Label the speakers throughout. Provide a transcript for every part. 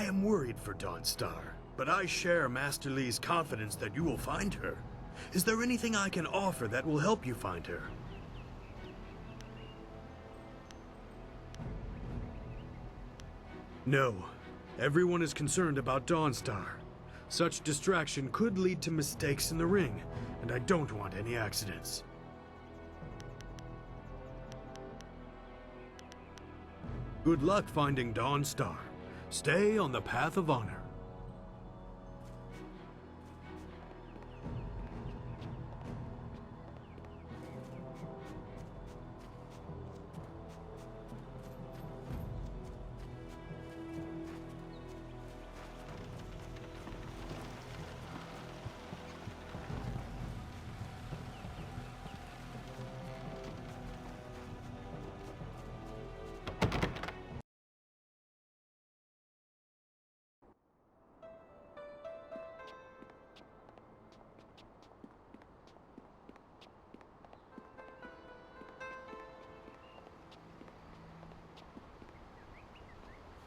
Speaker 1: I am worried for Dawnstar, but I share Master Li's confidence that you will find her. Is there anything I can offer that will help you find her? No. Everyone is concerned about Dawnstar. Such distraction could lead to mistakes in the ring, and I don't want any accidents. Good luck finding Dawnstar. Stay on the path of honor.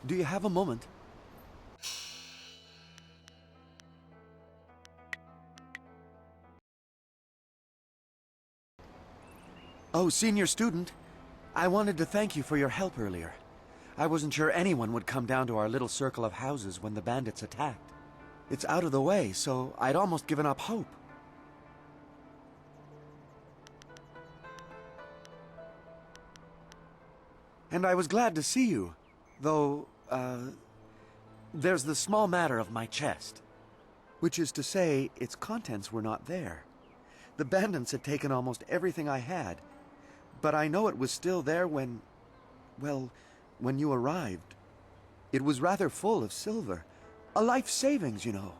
Speaker 2: Do you have a moment? Oh, senior student. I wanted to thank you for your help earlier. I wasn't sure anyone would come down to our little circle of houses when the bandits attacked. It's out of the way, so I'd almost given up hope. And I was glad to see you, though, there's the small matter of my chest. Which is to say, its contents were not there. The bandits had taken almost everything I had, but I know it was still there when, well, when you arrived. It was rather full of silver. A life savings, you know.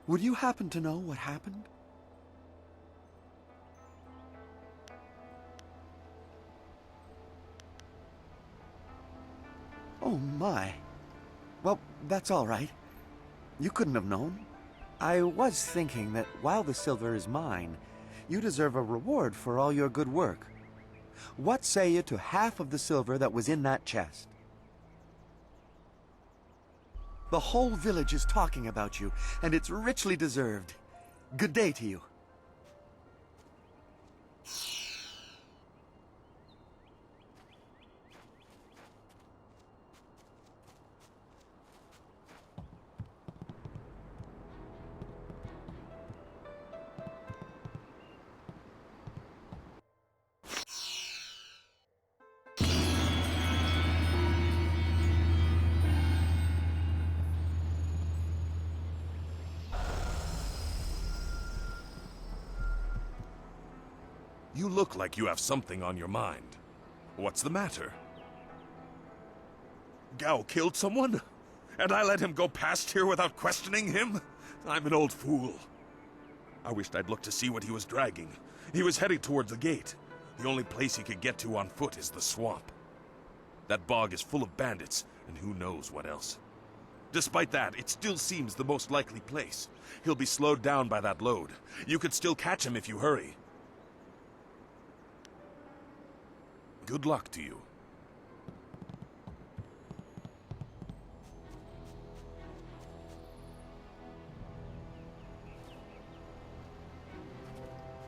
Speaker 2: Would you happen to know what happened? Oh my. Well, that's all right. You couldn't have known. I was thinking that while the silver is mine, you deserve a reward for all your good work. What say you to half of the silver that was in that chest? The whole village is talking about you, and it's richly deserved. Good day to you.
Speaker 3: You look like you have something on your mind. What's the matter? Gao killed someone? And I let him go past here without questioning him? I'm an old fool. I wished I'd looked to see what he was dragging. He was heading towards the gate. The only place he could get to on foot is the swamp. That bog is full of bandits, and who knows what else. Despite that, it still seems the most likely place. He'll be slowed down by that load. You could still catch him if you hurry. Good luck to you.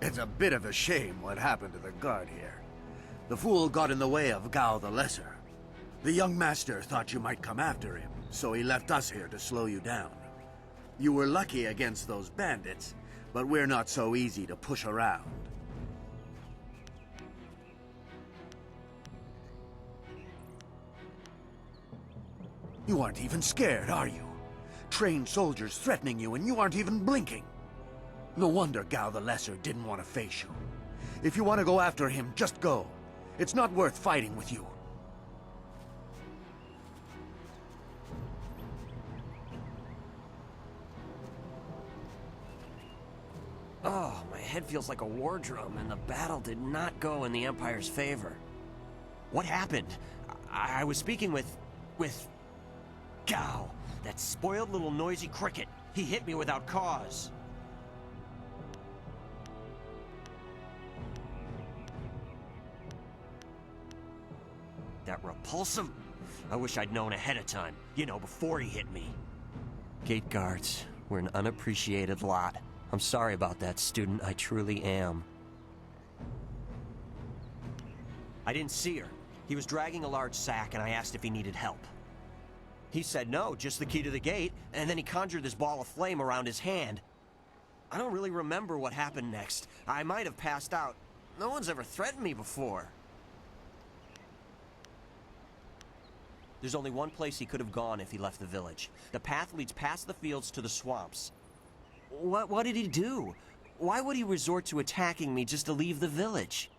Speaker 4: It's a bit of a shame what happened to the guard here. The fool got in the way of Gao the Lesser. The young master thought you might come after him, so he left us here to slow you down. You were lucky against those bandits, but we're not so easy to push around. You aren't even scared, are you? Trained soldiers threatening you and you aren't even blinking. No wonder Gao the Lesser didn't want to face you. If you want to go after him, just go. It's not worth fighting with you.
Speaker 5: Oh, my head feels like a war drum, and the battle did not go in the Empire's favor. What happened? I was speaking with Gao, that spoiled little noisy cricket. He hit me without cause. That repulsive... I wish I'd known ahead of time, you know, before he hit me. Gate guards, we're an unappreciated lot. I'm sorry about that, student, I truly am. I didn't see her. He was dragging a large sack and I asked if he needed help. He said no, just the key to the gate, and then he conjured this ball of flame around his hand. I don't really remember what happened next. I might have passed out. No one's ever threatened me before. There's only one place he could have gone if he left the village. The path leads past the fields to the swamps. What did he do? Why would he resort to attacking me just to leave the village?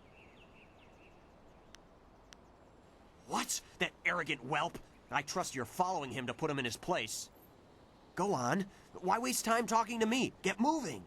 Speaker 5: What? That arrogant whelp? I trust you're following him to put him in his place. Go on. Why waste time talking to me? Get moving!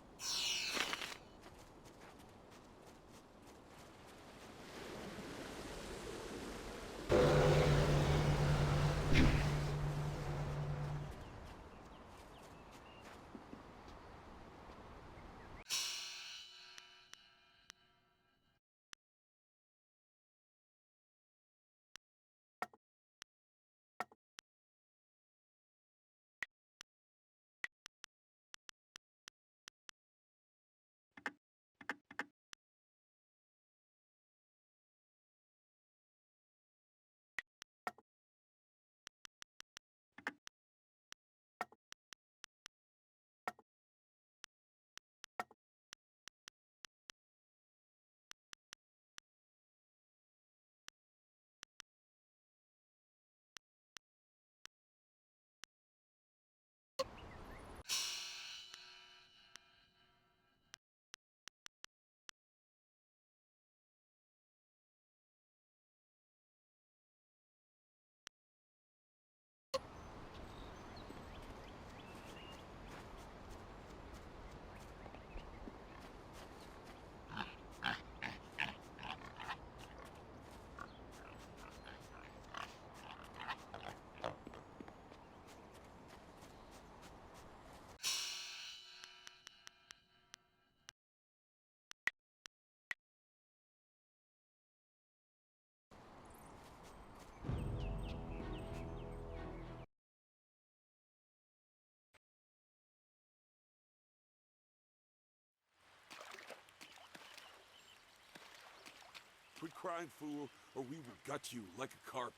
Speaker 3: Quit crying, fool, or we will gut you like a carp.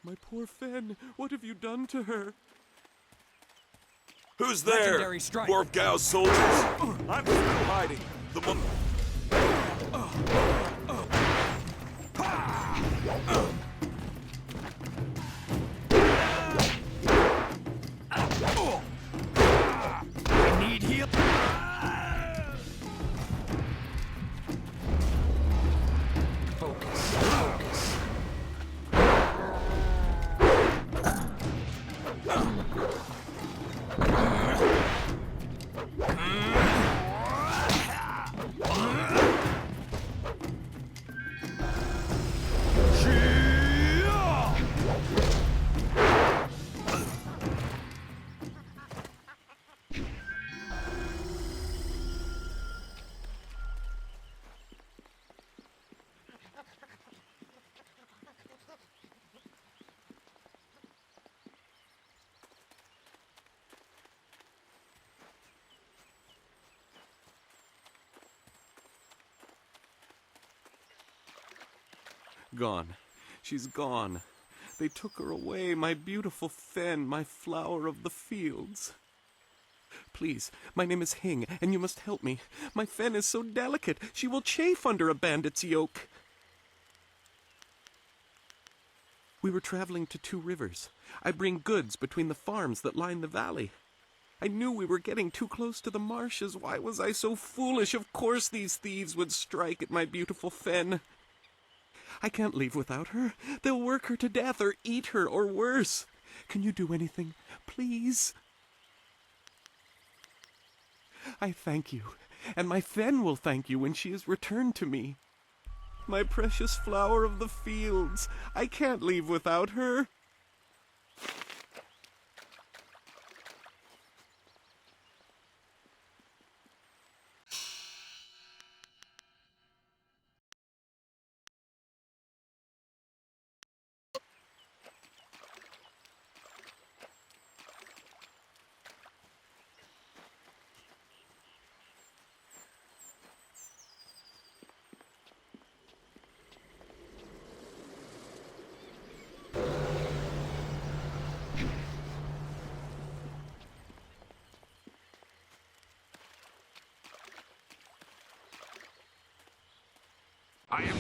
Speaker 6: My poor Fen, what have you done to her?
Speaker 3: Who's there?
Speaker 6: Legendary strike.
Speaker 3: More of Gao's soldiers. I'm still hiding. The mon-
Speaker 6: I need heal. Focus. Gone. She's gone. They took her away, my beautiful Fen, my flower of the fields. Please, my name is Hing, and you must help me. My Fen is so delicate, she will chafe under a bandit's yoke. We were traveling to 2 rivers. I bring goods between the farms that line the valley. I knew we were getting too close to the marshes. Why was I so foolish? Of course these thieves would strike at my beautiful Fen. I can't leave without her. They'll work her to death or eat her or worse. Can you do anything, please? I thank you, and my Fen will thank you when she is returned to me. My precious flower of the fields, I can't leave without her.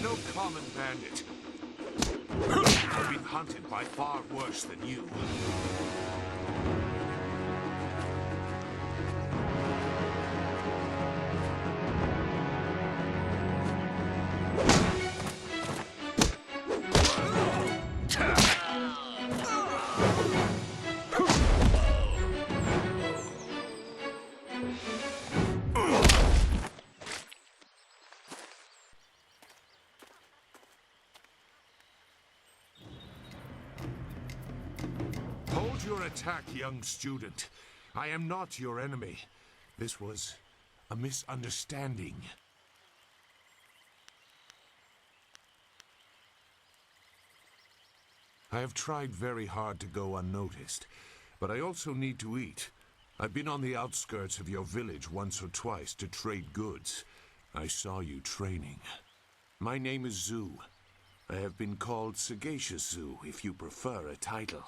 Speaker 7: no common bandit. I've been hunted by far worse than you. Hold your attack, young student. I am not your enemy. This was a misunderstanding. I have tried very hard to go unnoticed, but I also need to eat. I've been on the outskirts of your village once or twice to trade goods. I saw you training. My name is Zhu. I have been called Sagacious Zhu, if you prefer a title.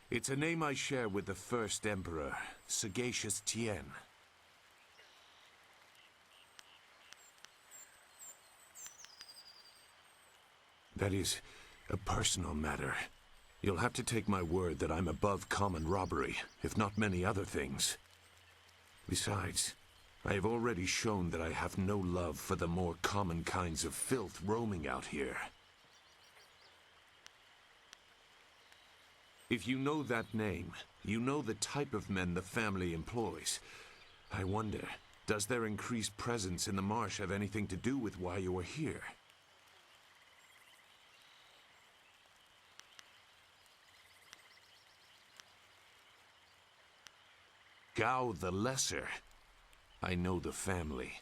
Speaker 7: It's a name I share with the first emperor, Sagacious Tien. That is a personal matter. You'll have to take my word that I'm above common robbery, if not many other things. Besides, I have already shown that I have no love for the more common kinds of filth roaming out here. If you know that name, you know the type of men the family employs. I wonder, does their increased presence in the marsh have anything to do with why you are here? Gao the Lesser. I know the family.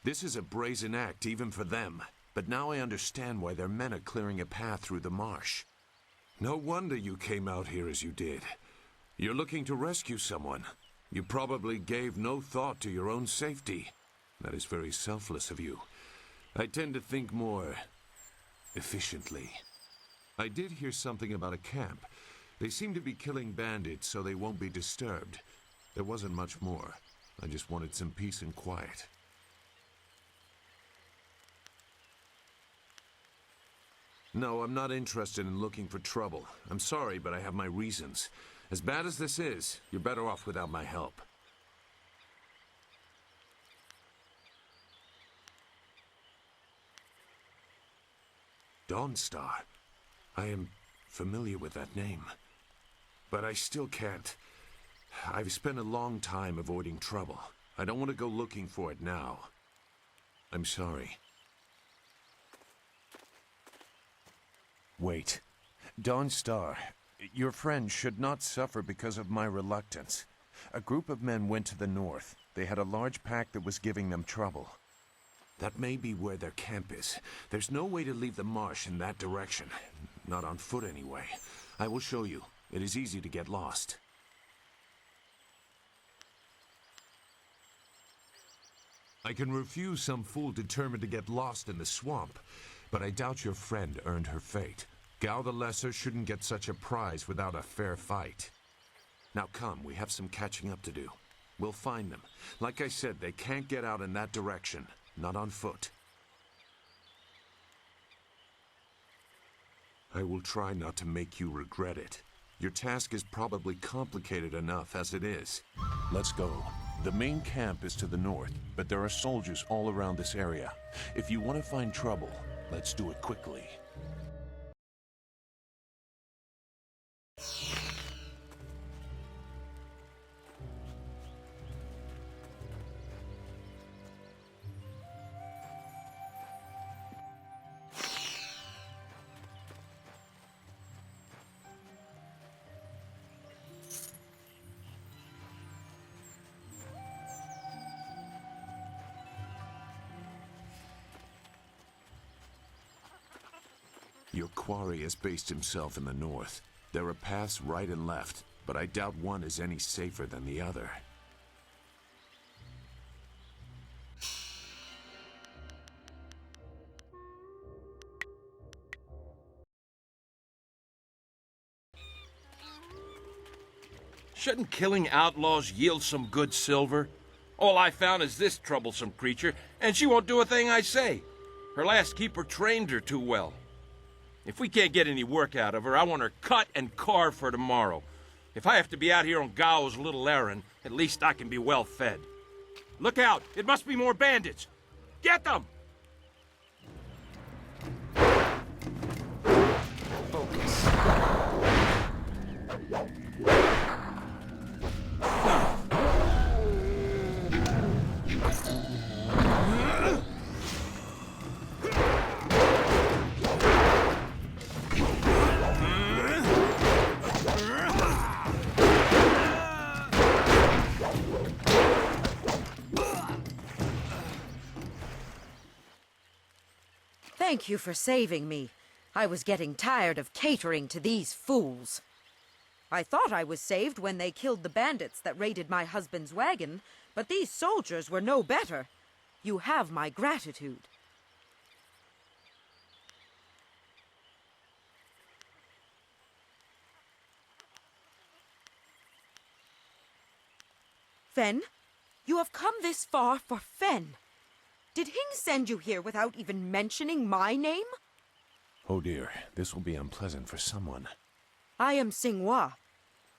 Speaker 7: This is a brazen act even for them, but now I understand why their men are clearing a path through the marsh. No wonder you came out here as you did. You're looking to rescue someone. You probably gave no thought to your own safety. That is very selfless of you. I tend to think more efficiently. I did hear something about a camp. They seem to be killing bandits so they won't be disturbed. There wasn't much more. I just wanted some peace and quiet. No, I'm not interested in looking for trouble. I'm sorry, but I have my reasons. As bad as this is, you're better off without my help. Dawnstar. I am familiar with that name. But I still can't. I've spent a long time avoiding trouble. I don't want to go looking for it now. I'm sorry. Wait. Dawnstar, your friend should not suffer because of my reluctance. A group of men went to the north. They had a large pack that was giving them trouble. That may be where their camp is. There's no way to leave the marsh in that direction. Not on foot, anyway. I will show you. It is easy to get lost. I can refuse some fool determined to get lost in the swamp, but I doubt your friend earned her fate. Gao the Lesser shouldn't get such a prize without a fair fight. Now come, we have some catching up to do. We'll find them. Like I said, they can't get out in that direction. Not on foot. I will try not to make you regret it. Your task is probably complicated enough as it is. Let's go. The main camp is to the north, but there are soldiers all around this area. If you want to find trouble, let's do it quickly. Your quarry has based himself in the north. There are paths right and left, but I doubt one is any safer than the other.
Speaker 8: Shouldn't killing outlaws yield some good silver? All I found is this troublesome creature, and she won't do a thing I say. Her last keeper trained her too well. If we can't get any work out of her, I want her cut and carved for tomorrow. If I have to be out here on Gao's little errand, at least I can be well fed. Look out! It must be more bandits! Get them!
Speaker 5: Focus.
Speaker 9: Thank you for saving me. I was getting tired of catering to these fools. I thought I was saved when they killed the bandits that raided my husband's wagon, but these soldiers were no better. You have my gratitude. Fen, you have come this far for Fen. Did Hing send you here without even mentioning my name?
Speaker 7: Oh dear, this will be unpleasant for someone.
Speaker 9: I am Xinghua.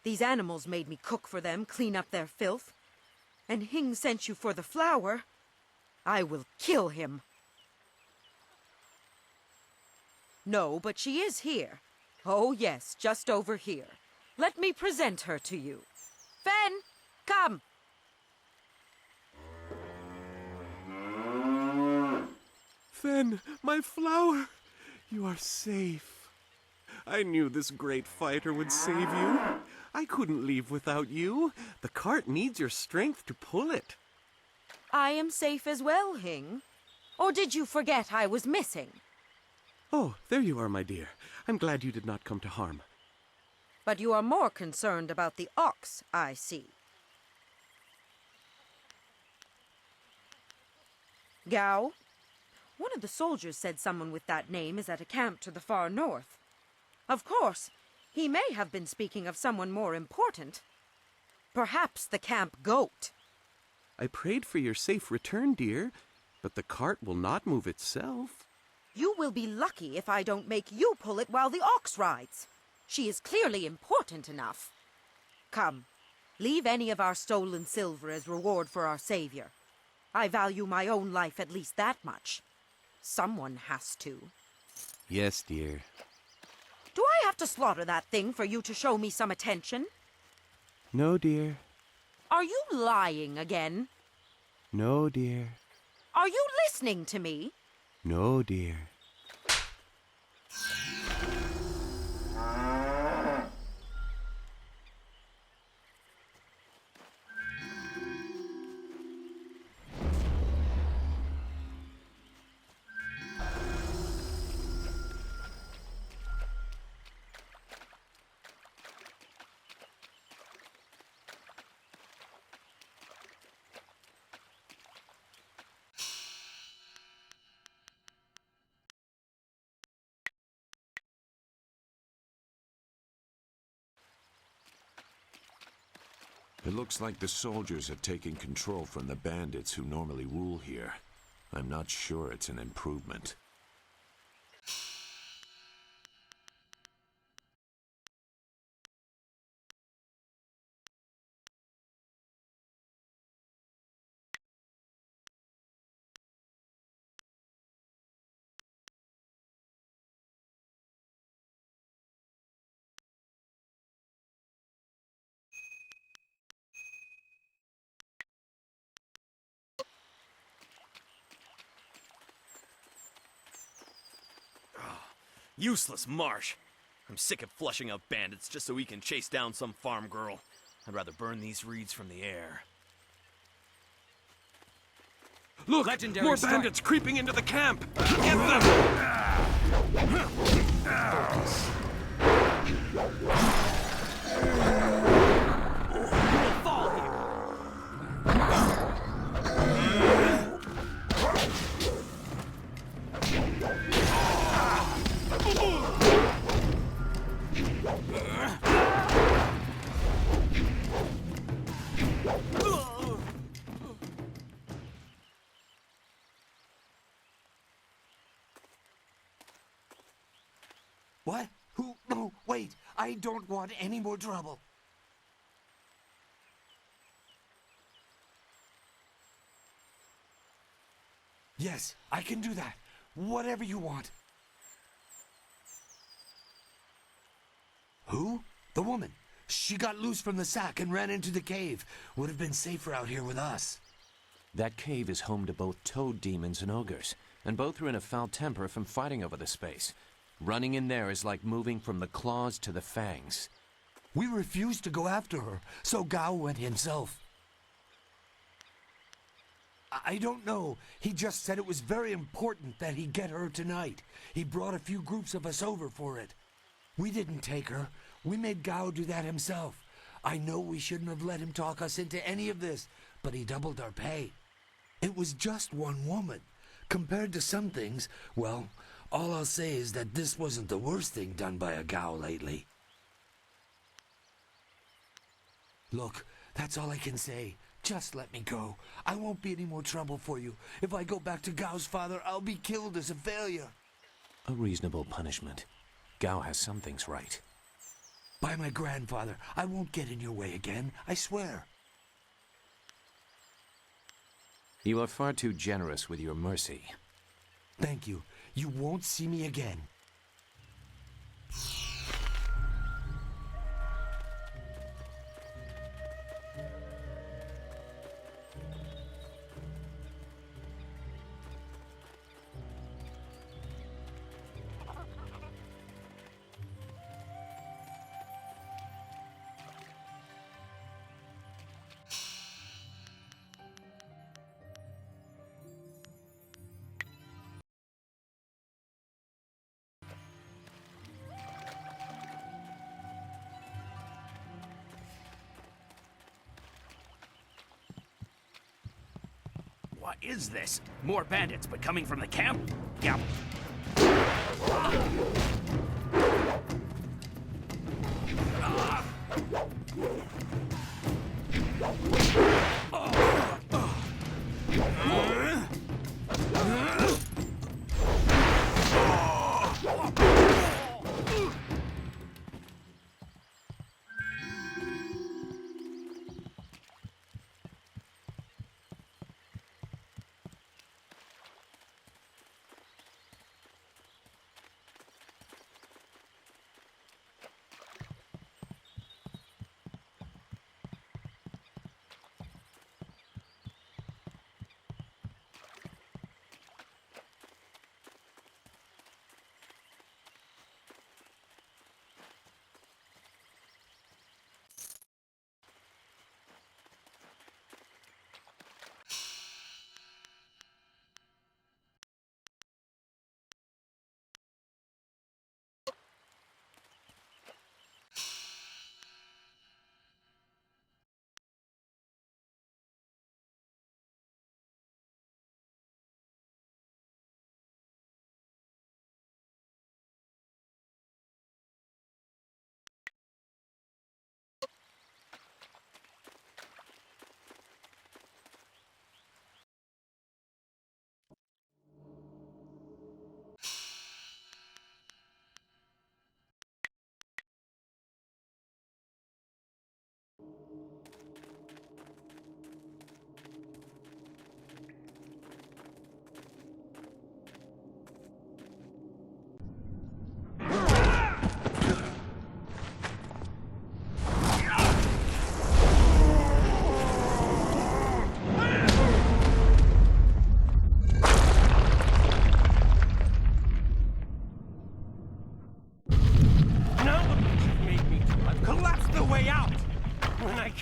Speaker 9: These animals made me cook for them, clean up their filth. And Hing sent you for the flower. I will kill him. No, but she is here. Oh yes, just over here. Let me present her to you. Fen, come!
Speaker 6: Fen, my flower! You are safe. I knew this great fighter would save you. I couldn't leave without you. The cart needs your strength to pull it.
Speaker 9: I am safe as well, Hing. Or did you forget I was missing?
Speaker 6: Oh, there you are, my dear. I'm glad you did not come to harm.
Speaker 9: But you are more concerned about the ox, I see. Gao? One of the soldiers said someone with that name is at a camp to the far north. Of course, he may have been speaking of someone more important. Perhaps the camp goat.
Speaker 6: I prayed for your safe return, dear, but the cart will not move itself.
Speaker 9: You will be lucky if I don't make you pull it while the ox rides. She is clearly important enough. Come, leave any of our stolen silver as reward for our savior. I value my own life at least that much. Someone has to.
Speaker 6: Yes, dear.
Speaker 9: Do I have to slaughter that thing for you to show me some attention?
Speaker 6: No, dear.
Speaker 9: Are you lying again?
Speaker 6: No, dear.
Speaker 9: Are you listening to me?
Speaker 6: No, dear.
Speaker 7: It looks like the soldiers have taken control from the bandits who normally rule here. I'm not sure it's an improvement.
Speaker 10: Useless marsh. I'm sick of flushing out bandits just so we can chase down some farm girl. I'd rather burn these reeds from the air.
Speaker 8: Look!
Speaker 10: Legendary
Speaker 8: more
Speaker 10: strike.
Speaker 8: bandits creeping into the camp! Get them!
Speaker 10: Fall here!
Speaker 11: What? Who? No, wait. I don't want any more trouble. Yes, I can do that. Whatever you want. Who? The woman. She got loose from the sack and ran into the cave. Would have been safer out here with us.
Speaker 7: That cave is home to both toad demons and ogres, and both are in a foul temper from fighting over the space. Running in there is like moving from the claws to the fangs.
Speaker 11: We refused to go after her, so Gao went himself. I don't know. He just said it was very important that he get her tonight. He brought a few groups of us over for it. We didn't take her. We made Gao do that himself. I know we shouldn't have let him talk us into any of this, but he doubled our pay. It was just one woman. Compared to some things, well, all I'll say is that this wasn't the worst thing done by a Gao lately. Look, that's all I can say. Just let me go. I won't be any more trouble for you. If I go back to Gao's father, I'll be killed as a failure.
Speaker 7: A reasonable punishment. Gao has some things right.
Speaker 11: By my grandfather, I won't get in your way again, I swear.
Speaker 7: You are far too generous with your mercy.
Speaker 11: Thank you. You won't see me again.
Speaker 10: What is this? More bandits, but coming from the camp? Yep.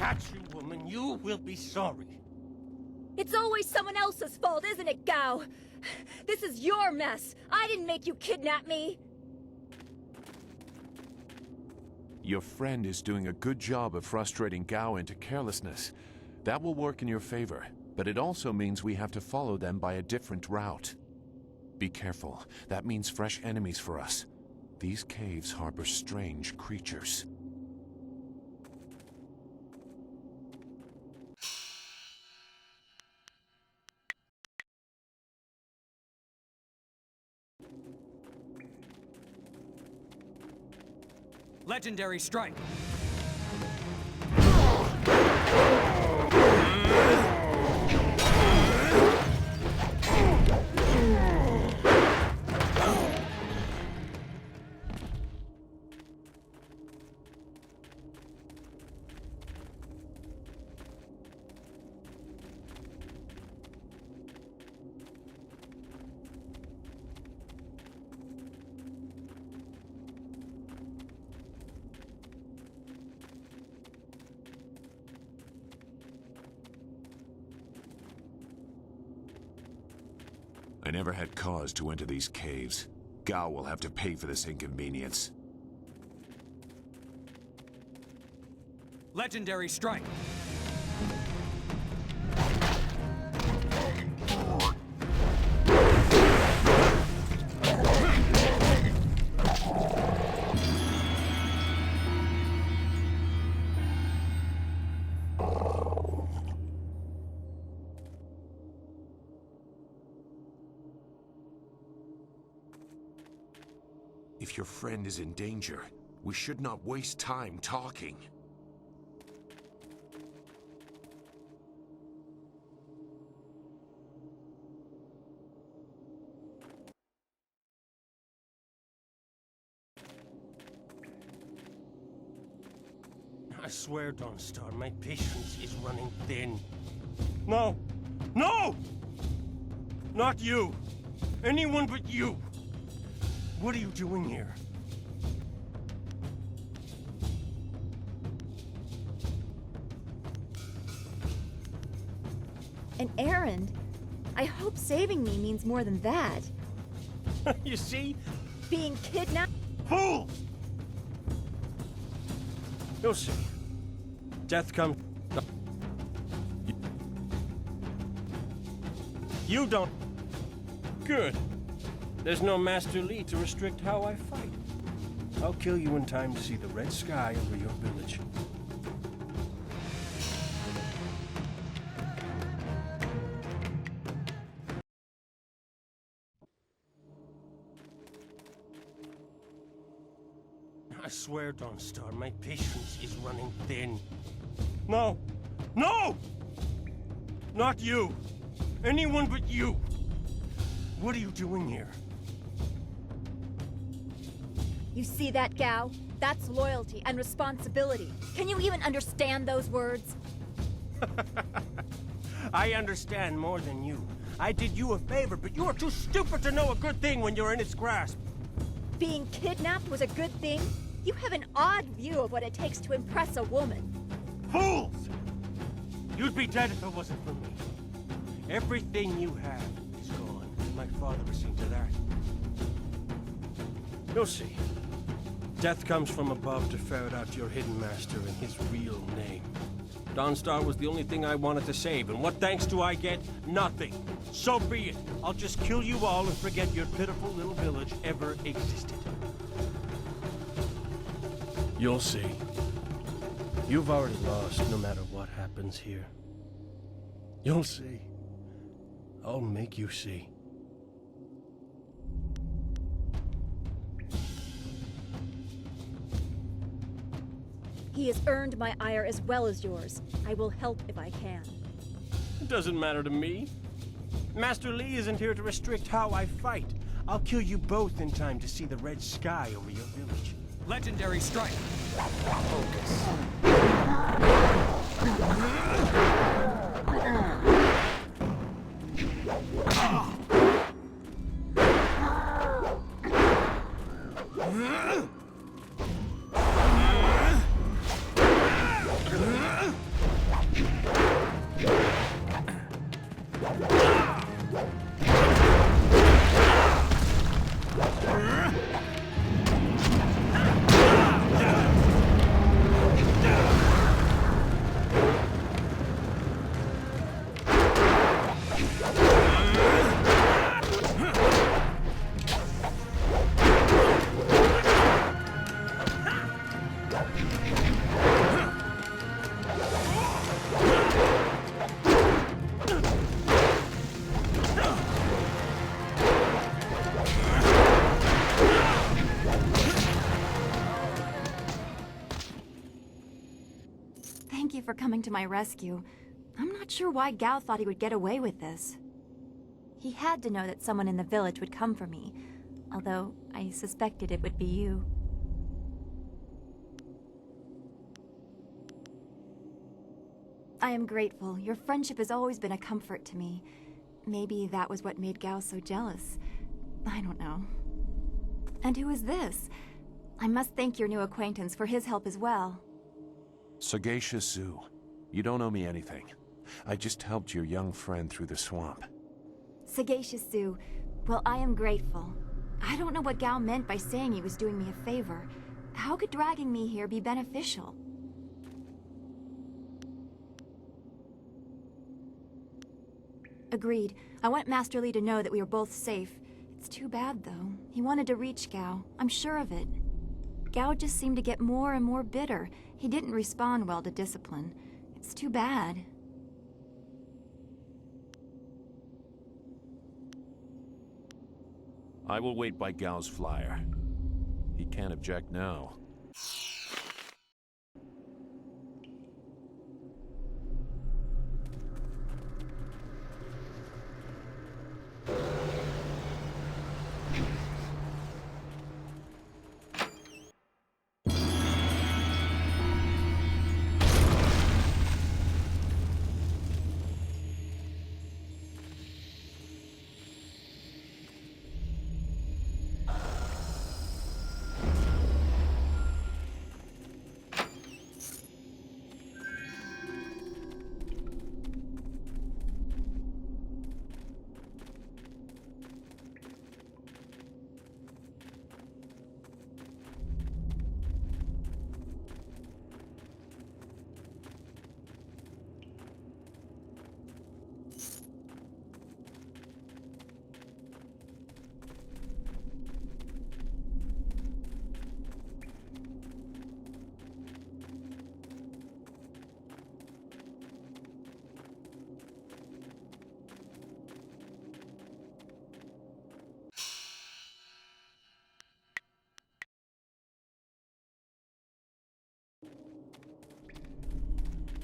Speaker 12: catch you, woman, you will be sorry.
Speaker 13: It's always someone else's fault, isn't it, Gao? This is your mess. I didn't make you kidnap me.
Speaker 7: Your friend is doing a good job of frustrating Gao into carelessness. That will work in your favor, but it also means we have to follow them by a different route. Be careful. That means fresh enemies for us. These caves harbor strange creatures.
Speaker 14: Legendary strike.
Speaker 7: I never had cause to enter these caves. Gao will have to pay for this inconvenience.
Speaker 14: Legendary strike.
Speaker 7: If your friend is in danger, we should not waste time talking.
Speaker 12: I swear, Dawnstar, my patience is running thin. No! No! Not you! Anyone but you! What are you doing here?
Speaker 13: An errand? I hope saving me means more than that.
Speaker 12: You see?
Speaker 13: Being kidnapped?
Speaker 12: Fools! You'll see. Death comes... You don't... Good. There's no Master Li to restrict how I fight. I'll kill you in time to see the red sky over your village. I swear, Dawnstar, my patience is running thin. No! No! Not you! Anyone but you! What are you doing here?
Speaker 13: You see that, Gao? That's loyalty and responsibility. Can you even understand those words?
Speaker 12: I understand more than you. I did you a favor, but you are too stupid to know a good thing when you're in its grasp.
Speaker 13: Being kidnapped was a good thing? You have an odd view of what it takes to impress a woman.
Speaker 12: Fools! You'd be dead if it wasn't for me. Everything you have is gone. My father has seen to that. You'll see. Death comes from above to ferret out your hidden master and his real name. Dawnstar was the only thing I wanted to save, and what thanks do I get? Nothing. So be it. I'll just kill you all and forget your pitiful little village ever existed. You'll see. You've already lost no matter what happens here. You'll see. I'll make you see.
Speaker 13: He has earned my ire as well as yours. I will help if I can.
Speaker 12: It doesn't matter to me. Master Li isn't here to restrict how I fight. I'll kill you both in time to see the red sky over your village.
Speaker 14: Legendary strike.
Speaker 12: Focus.
Speaker 15: Thank you for coming to my rescue. I'm not sure why Gao thought he would get away with this. He had to know that someone in the village would come for me, although I suspected it would be you. I am grateful. Your friendship has always been a comfort to me. Maybe that was what made Gao so jealous. I don't know. And who is this? I must thank your new acquaintance for his help as well.
Speaker 7: Sagacious Zoo. You don't owe me anything. I just helped your young friend through the swamp.
Speaker 15: Sagacious Zoo. Well, I am grateful. I don't know what Gao meant by saying he was doing me a favor. How could dragging me here be beneficial? Agreed. I want Master Li to know that we are both safe. It's too bad, though. He wanted to reach Gao. I'm sure of it. Gao just seemed to get more and more bitter. He didn't respond well to discipline. It's too bad.
Speaker 7: I will wait by Gao's flyer. He can't object now.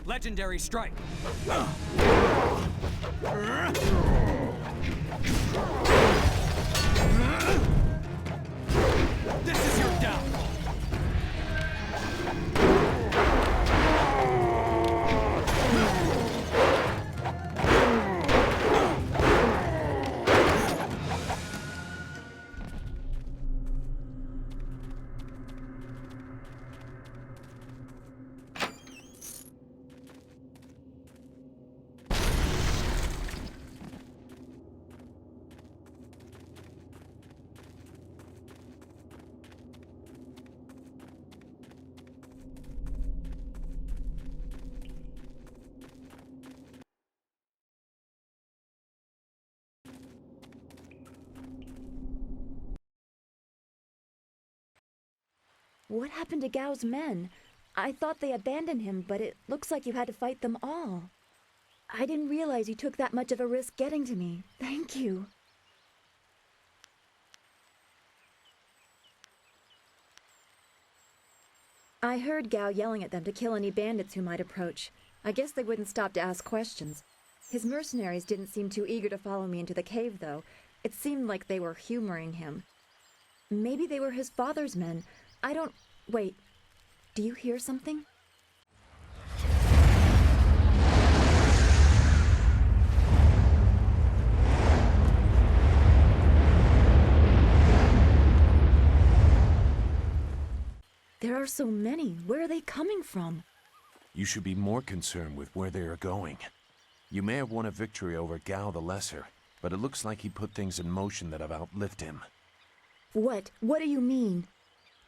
Speaker 14: Legendary strike. This is your downfall.
Speaker 15: What happened to Gao's men? I thought they abandoned him, but it looks like you had to fight them all. I didn't realize you took that much of a risk getting to me. Thank you. I heard Gao yelling at them to kill any bandits who might approach. I guess they wouldn't stop to ask questions. His mercenaries didn't seem too eager to follow me into the cave, though. It seemed like they were humoring him. Maybe they were his father's men. I don't... Wait. Do you hear something? There are so many. Where are they coming from?
Speaker 7: You should be more concerned with where they are going. You may have won a victory over Gao the Lesser, but it looks like he put things in motion that have outlived him.
Speaker 15: What? What do you mean?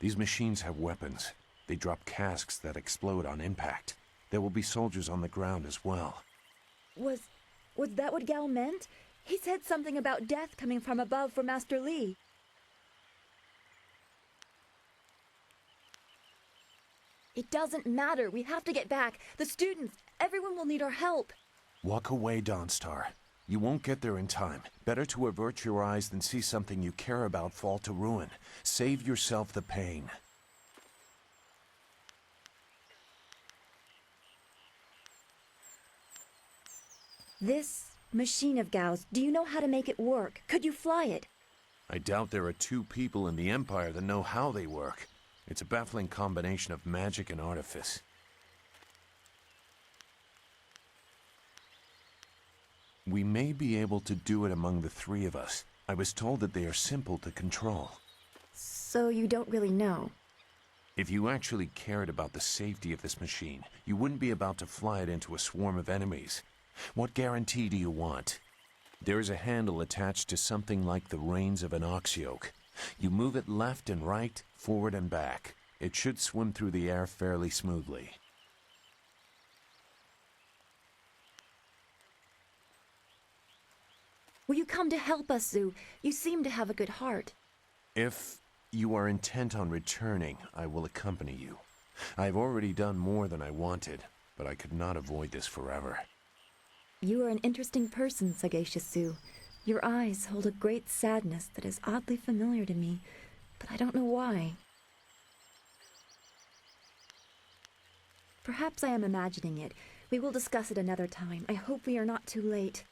Speaker 7: These machines have weapons. They drop casks that explode on impact. There will be soldiers on the ground as well.
Speaker 15: Was that what Gao meant? He said something about death coming from above for Master Li. It doesn't matter. We have to get back. The students, everyone will need our help.
Speaker 7: Walk away, Dawnstar. You won't get there in time. Better to avert your eyes than see something you care about fall to ruin. Save yourself the pain.
Speaker 15: This machine of Gao's, do you know how to make it work? Could you fly it?
Speaker 7: I doubt there are two people in the Empire that know how they work. It's a baffling combination of magic and artifice. We may be able to do it among the three of us. I was told that they are simple to control.
Speaker 15: So you don't really know?
Speaker 7: If you actually cared about the safety of this machine, you wouldn't be about to fly it into a swarm of enemies. What guarantee do you want? There is a handle attached to something like the reins of an ox yoke. You move it left and right, forward and back. It should swim through the air fairly smoothly.
Speaker 15: Will you come to help us, Zhu? You seem to have a good heart.
Speaker 7: If you are intent on returning, I will accompany you. I've already done more than I wanted, but I could not avoid this forever.
Speaker 15: You are an interesting person, Sagacious Zhu. Your eyes hold a great sadness that is oddly familiar to me, but I don't know why. Perhaps I am imagining it. We will discuss it another time. I hope we are not too late.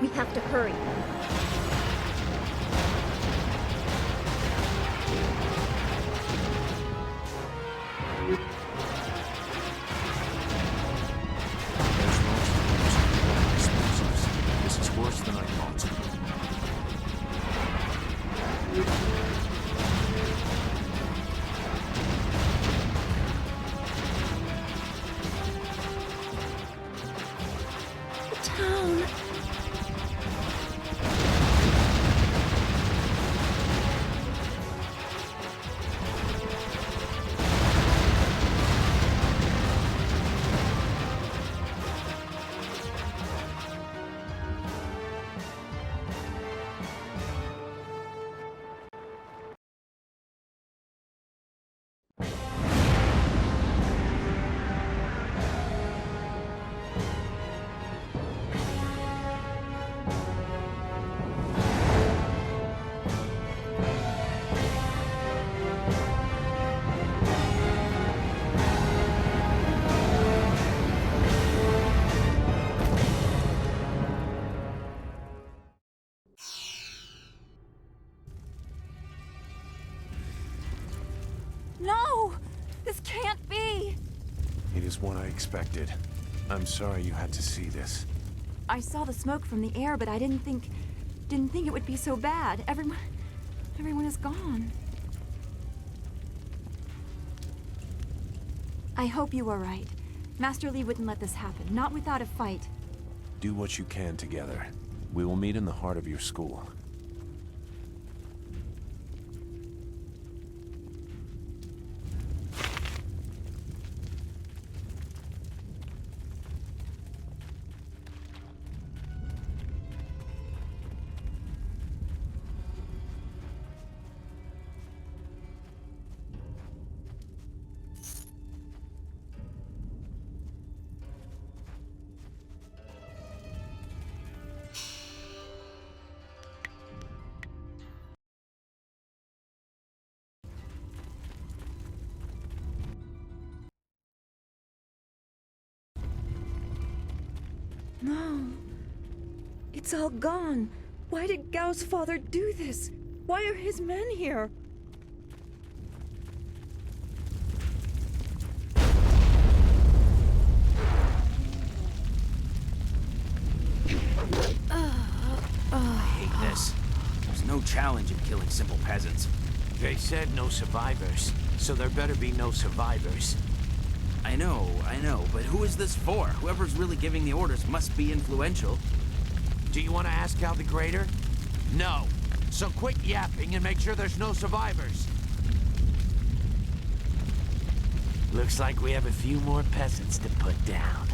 Speaker 15: We have to hurry.
Speaker 7: This is worse than I thought.
Speaker 15: The town.
Speaker 13: No! This can't be!
Speaker 7: It is what I expected. I'm sorry you had to see this.
Speaker 15: I saw the smoke from the air, but I didn't think it would be so bad. Everyone is gone. I hope you are right. Master Li wouldn't let this happen, not without a fight.
Speaker 7: Do what you can together. We will meet in the heart of your school.
Speaker 15: No. It's all gone. Why did Gao's father do this? Why are his men here?
Speaker 10: I hate this. There's no challenge in killing simple peasants.
Speaker 16: They said no survivors.
Speaker 7: So there better be no survivors.
Speaker 10: I know, but who is this for? Whoever's really giving the orders must be influential.
Speaker 7: Do you want to ask Gal the Greater? No. So quit yapping and make sure there's no survivors. Looks like we have a few more peasants to put down.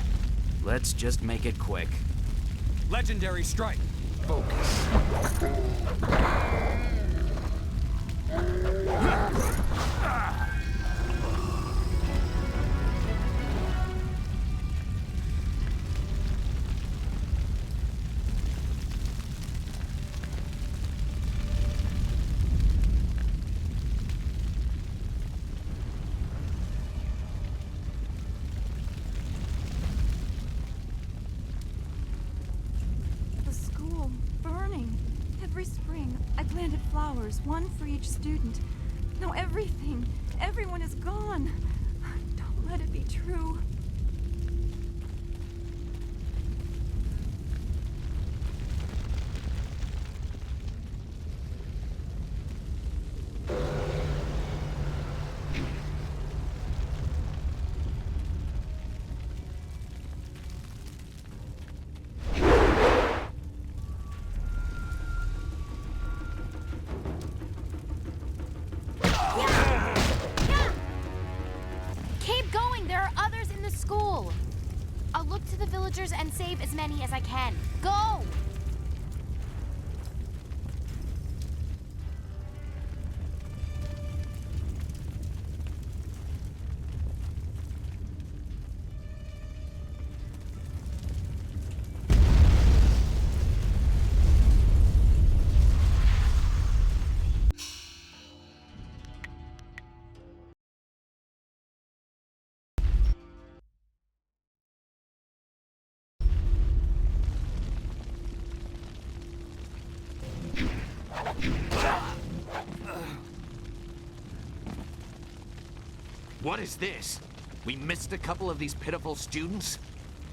Speaker 10: Let's just make it quick.
Speaker 14: Legendary strike.
Speaker 7: Focus.
Speaker 15: Every spring, I planted flowers, one for each student. Now everyone is gone. Don't let it be true.
Speaker 16: School. I'll look to the villagers and save as many as I can. Go!
Speaker 7: What is this? We missed a couple of these pitiful students?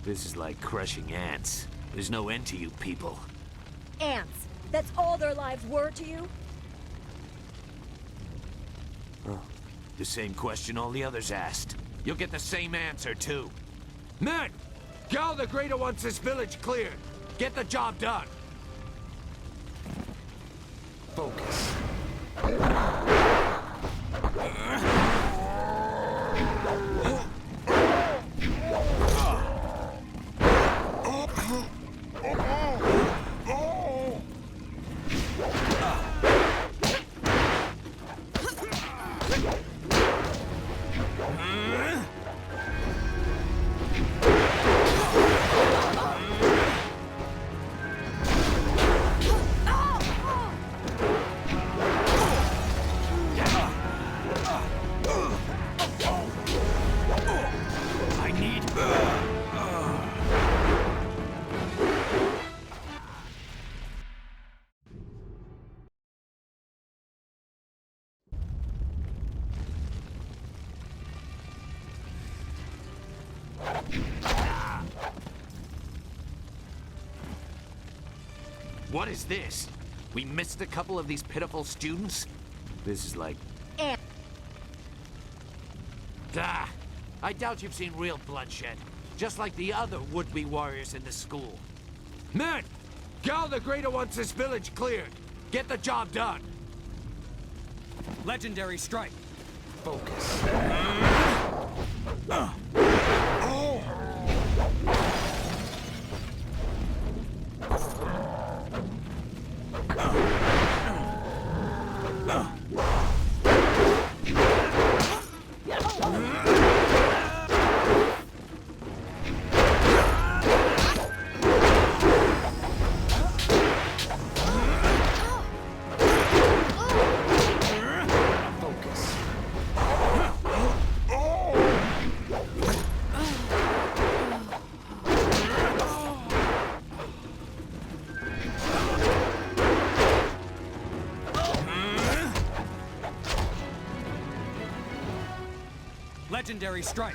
Speaker 7: This is like crushing ants. There's no end to you people.
Speaker 13: Ants. That's all their lives were to you?
Speaker 7: The same question all the others asked. You'll get the same answer, too. Men! Gal the Greater wants this village cleared. Get the job done. Focus. What is this? We missed a couple of these pitiful students? This is like... Ah! I doubt you've seen real bloodshed. Just like the other would-be warriors in the school. Men! Gal the Greater wants this village cleared. Get the job done.
Speaker 14: Legendary strike.
Speaker 7: Focus.
Speaker 14: Legendary strike.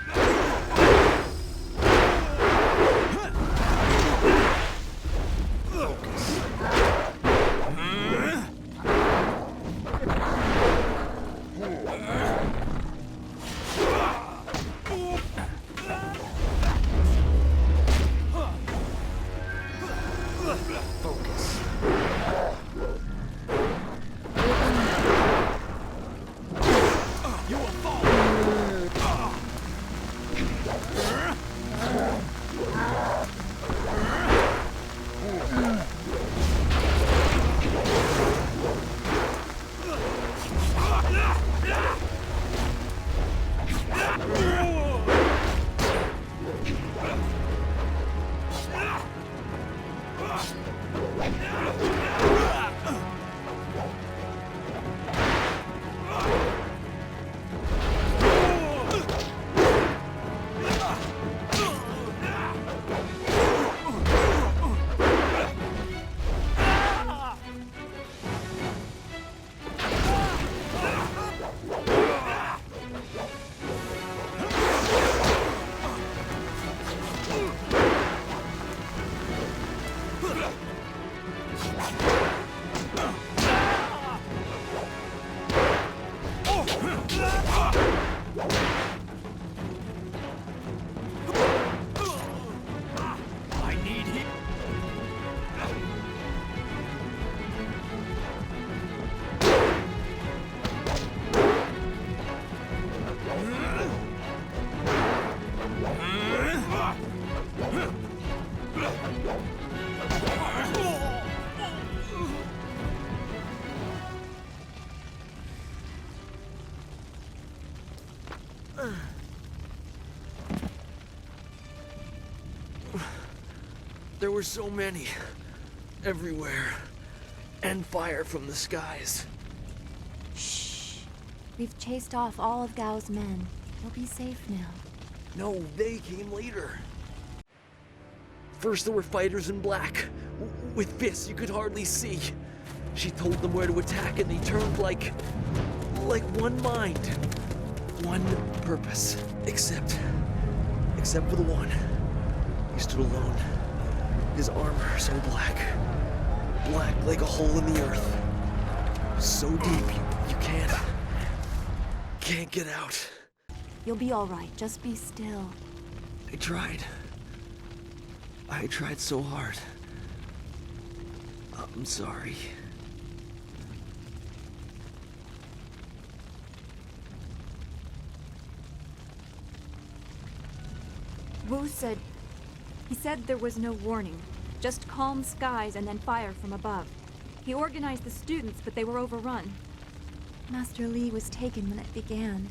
Speaker 17: There were so many. Everywhere. And fire from the skies.
Speaker 15: Shh. We've chased off all of Gao's men. You'll be safe now.
Speaker 17: No, they came later. First there were fighters in black, with fists you could hardly see. She told them where to attack and they turned like one mind. One purpose. Except for the one. He stood alone. His armor so black. Black like a hole in the earth. So deep you can't get out.
Speaker 15: You'll be all right. Just be still.
Speaker 17: I tried so hard. I'm sorry.
Speaker 15: Wu said... He said there was no warning. Just calm skies and then fire from above. He organized the students, but they were overrun. Master Li was taken when it began.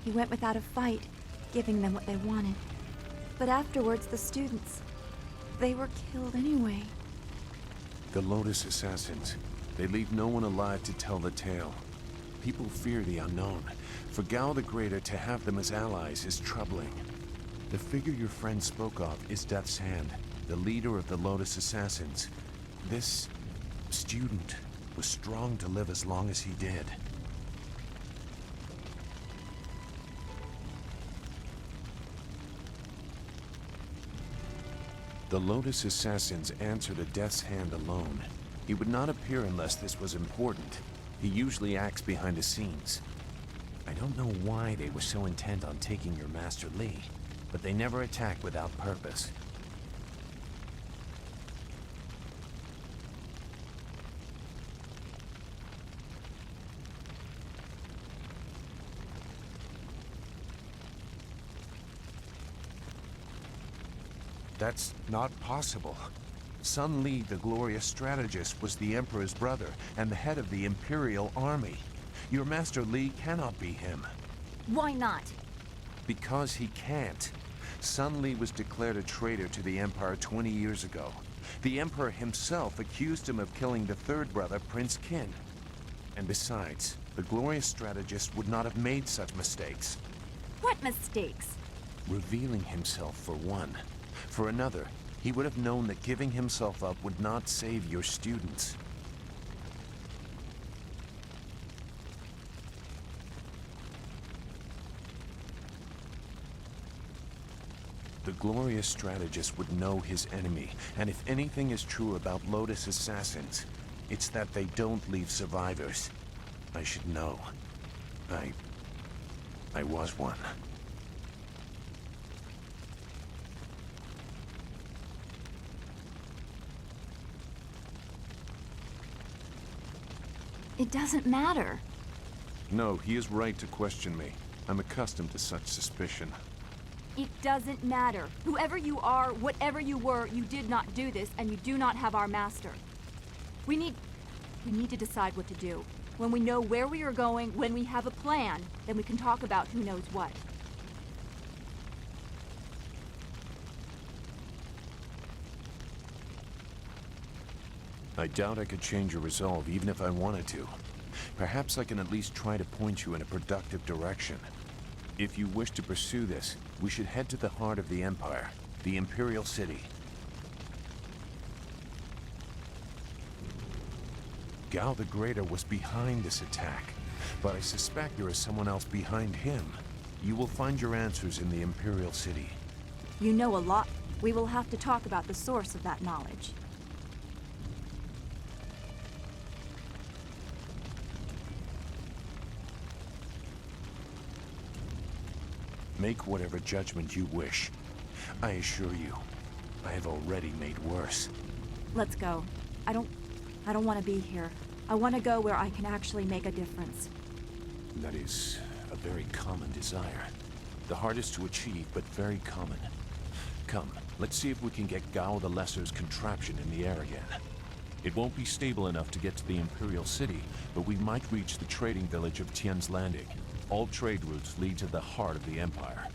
Speaker 15: He went without a fight, giving them what they wanted. But afterwards, the students... they were killed anyway.
Speaker 7: The Lotus Assassins. They leave no one alive to tell the tale. People fear the unknown. For Gao the Greater to have them as allies is troubling. The figure your friend spoke of is Death's Hand, the leader of the Lotus Assassins. This student was strong to live as long as he did. The Lotus Assassins answer to Death's Hand alone. He would not appear unless this was important. He usually acts behind the scenes. I don't know why they were so intent on taking your Master Li, but they never attack without purpose. That's not possible. Sun Li, the glorious strategist, was the Emperor's brother and the head of the Imperial Army. Your Master Li cannot be him.
Speaker 15: Why not?
Speaker 7: Because he can't. Sun Li was declared a traitor to the Empire 20 years ago. The Emperor himself accused him of killing the third brother, Prince Qin. And besides, the glorious strategist would not have made such mistakes.
Speaker 15: What mistakes?
Speaker 7: Revealing himself, for one. For another, he would have known that giving himself up would not save your students. The glorious strategist would know his enemy, and if anything is true about Lotus Assassins, it's that they don't leave survivors. I should know. I was one.
Speaker 15: It doesn't matter.
Speaker 7: No, he is right to question me. I'm accustomed to such suspicion.
Speaker 15: It doesn't matter. Whoever you are, whatever you were, you did not do this, and you do not have our master. We need to decide what to do. When we know where we are going, when we have a plan, then we can talk about who knows what.
Speaker 7: I doubt I could change your resolve even if I wanted to. Perhaps I can at least try to point you in a productive direction. If you wish to pursue this, we should head to the heart of the Empire, the Imperial City. Gao the Greater was behind this attack, but I suspect there is someone else behind him. You will find your answers in the Imperial City.
Speaker 15: You know a lot. We will have to talk about the source of that knowledge.
Speaker 7: Make whatever judgment you wish. I assure you, I have already made worse.
Speaker 15: Let's go. I don't want to be here. I want to go where I can actually make a difference.
Speaker 7: That is a very common desire. The hardest to achieve, but very common. Come, let's see if we can get Gao the Lesser's contraption in the air again. It won't be stable enough to get to the Imperial City, but we might reach the trading village of Tian's Landing. All trade routes lead to the heart of the Empire.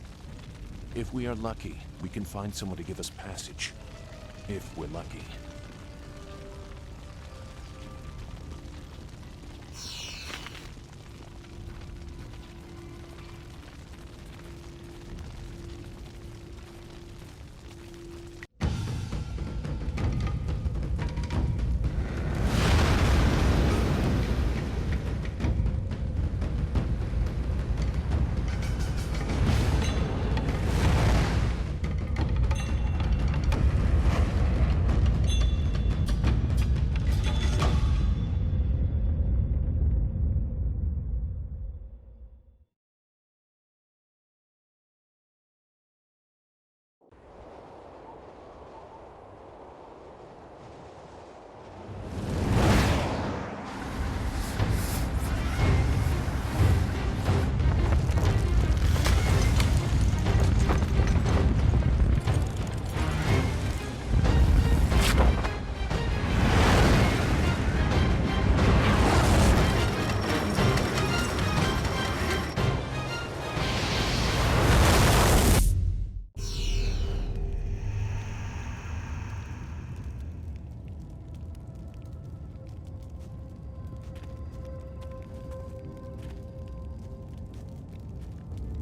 Speaker 7: If we are lucky, we can find someone to give us passage. If we're lucky.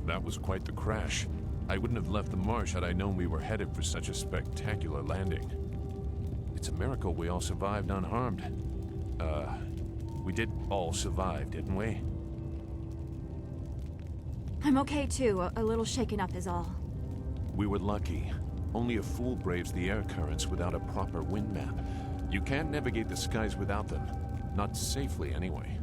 Speaker 7: That was quite the crash. I wouldn't have left the marsh had I known we were headed for such a spectacular landing. It's a miracle we all survived unharmed. We did all survive, didn't we?
Speaker 15: I'm okay too. A little shaken up is all.
Speaker 7: We were lucky. Only a fool braves the air currents without a proper wind map. You can't navigate the skies without them. Not safely, anyway.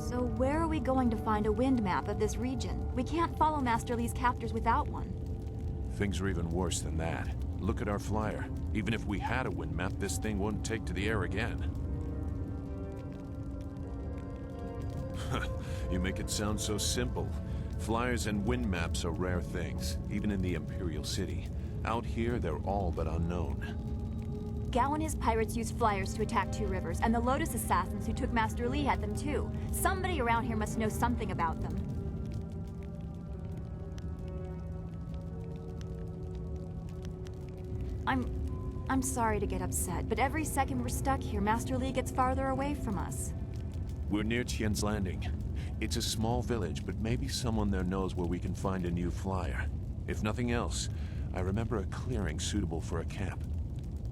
Speaker 15: So where are we going to find a wind map of this region? We can't follow Master Li's captors without one.
Speaker 7: Things are even worse than that. Look at our flyer. Even if we had a wind map, this thing wouldn't take to the air again. You make it sound so simple. Flyers and wind maps are rare things, even in the Imperial City. Out here, they're all but unknown.
Speaker 15: Gao and his pirates used flyers to attack Two Rivers, and the Lotus assassins who took Master Li had them too. Somebody around here must know something about them. I'm sorry to get upset, but every second we're stuck here, Master Li gets farther away from us.
Speaker 7: We're near Tian's Landing. It's a small village, but maybe someone there knows where we can find a new flyer. If nothing else, I remember a clearing suitable for a camp.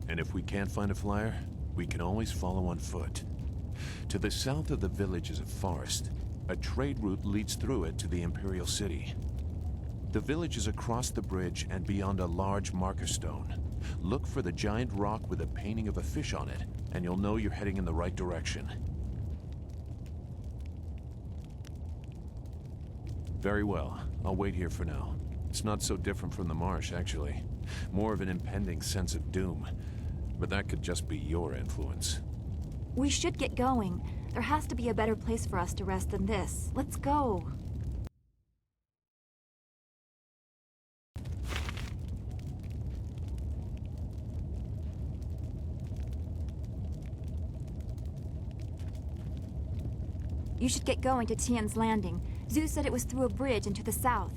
Speaker 7: And if we can't find a flyer, we can always follow on foot. To the south of the village is a forest. A trade route leads through it to the Imperial City. The village is across the bridge and beyond a large marker stone. Look for the giant rock with a painting of a fish on it, and you'll know you're heading in the right direction. Very well. I'll wait here for now. It's not so different from the marsh, actually. More of an impending sense of doom. But that could just be your influence.
Speaker 15: We should get going. There has to be a better place for us to rest than this. Let's go. You should get going to Tian's Landing. Zhu said it was through a bridge and to the south.